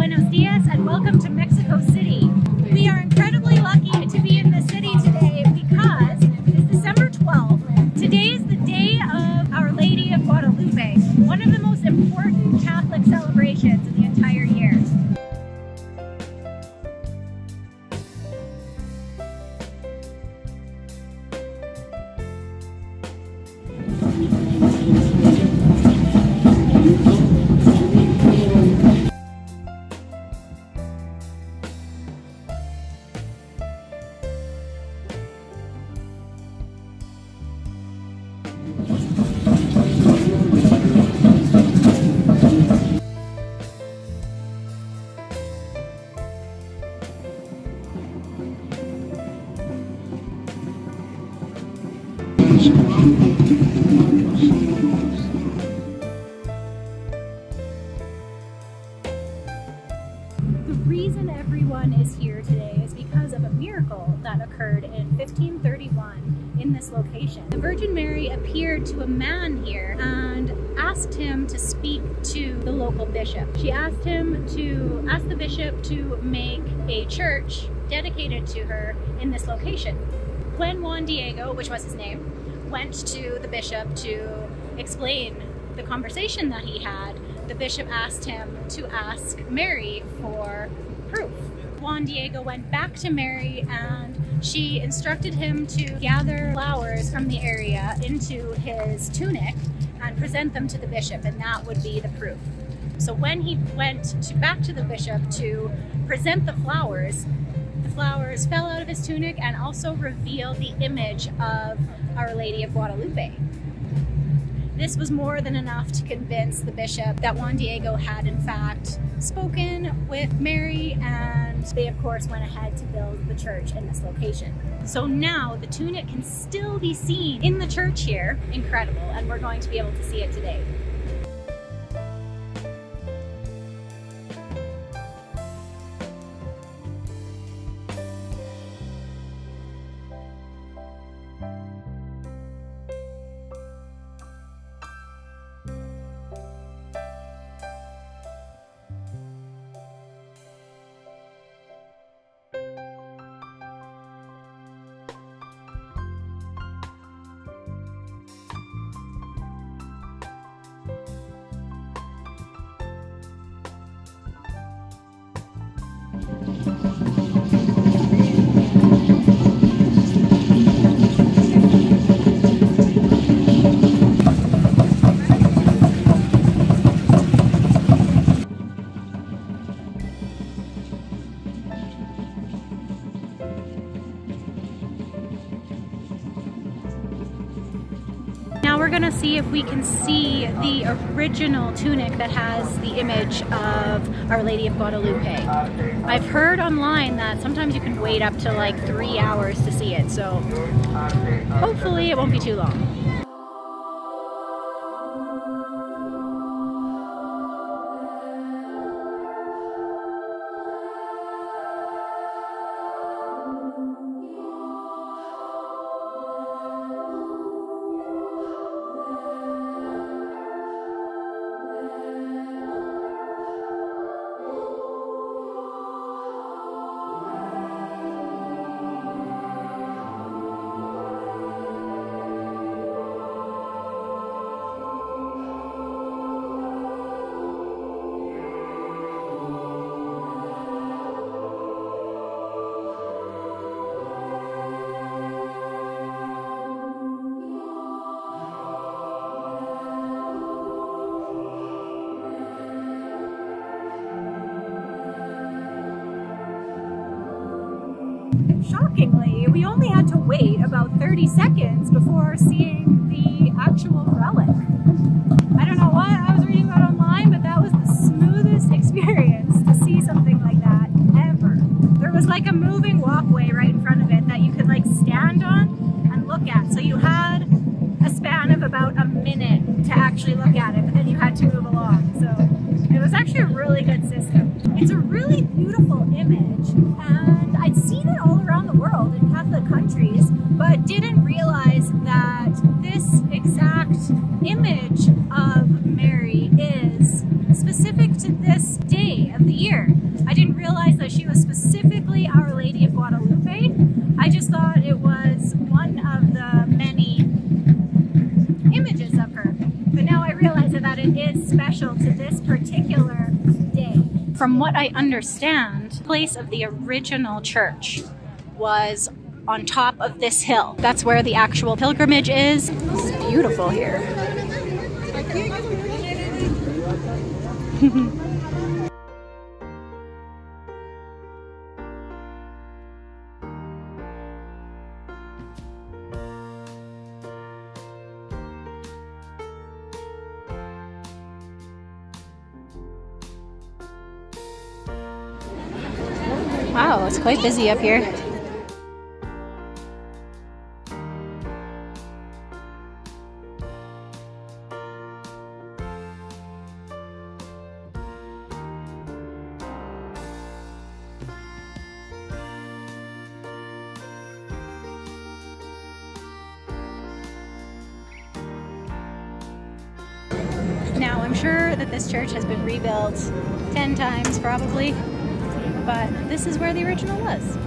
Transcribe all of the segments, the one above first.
Buenos dias and welcome to Mexico City. We are incredibly lucky to be in the city today because it's December 12th. Today is the day of Our Lady of Guadalupe, one of the most important Catholic celebrations in the entire year. The reason everyone is here today is because of a miracle that occurred in 1531 in this location. The Virgin Mary appeared to a man here and asked him to speak to the local bishop. She asked the bishop to make a church dedicated to her in this location. When Juan Diego, which was his name, went to the bishop to explain the conversation that he had, the bishop asked him to ask Mary for proof. Juan Diego went back to Mary and she instructed him to gather flowers from the area into his tunic and present them to the bishop, and that would be the proof. So when he went back to the bishop to present the flowers fell out of his tunic and also revealed the image of Our Lady of Guadalupe. This was more than enough to convince the bishop that Juan Diego had in fact spoken with Mary, and they of course went ahead to build the church in this location. So now the tunic can still be seen in the church here. Incredible, and we're going to be able to see it today. Now we're gonna see if we can see the original tunic that has the image of Our Lady of Guadalupe. I've heard online that sometimes you can wait up to like 3 hours to see it, so hopefully it won't be too long. Shockingly, we only had to wait about 30 seconds before seeing the actual relic. I don't know what I was reading about online, but that was the smoothest experience to see something like that ever. There was like a moving walkway right in front of it that you could like stand on and look at. So you had a span of about a minute to actually look at it, but then you had to move along. So it was actually a really good system. It's a really beautiful image, and I'd seen it all around the world in Catholic countries, but didn't realize that this exact image of Mary is specific to this day of the year. from what I understand, the place of the original church was on top of this hill. That's where the actual pilgrimage is. This is beautiful here. Wow, it's quite busy up here. Now, I'm sure that this church has been rebuilt 10 times probably, but this is where the original was.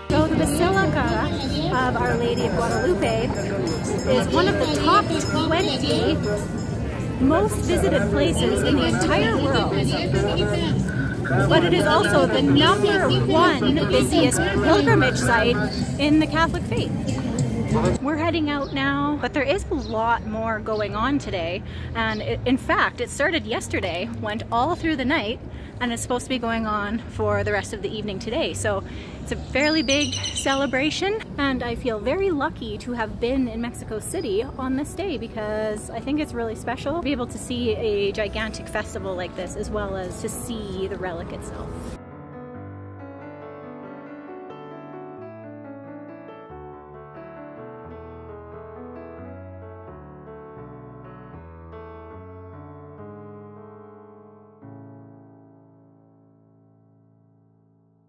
So the Basilica of Our Lady of Guadalupe is one of the top 20 most visited places in the entire world. But it is also the #1 busiest pilgrimage site in the Catholic faith. We're heading out now, but there is a lot more going on today. And in fact, it started yesterday, went all through the night, and it's supposed to be going on for the rest of the evening today. So it's a fairly big celebration, and I feel very lucky to have been in Mexico City on this day because I think it's really special to be able to see a gigantic festival like this as well as to see the relic itself.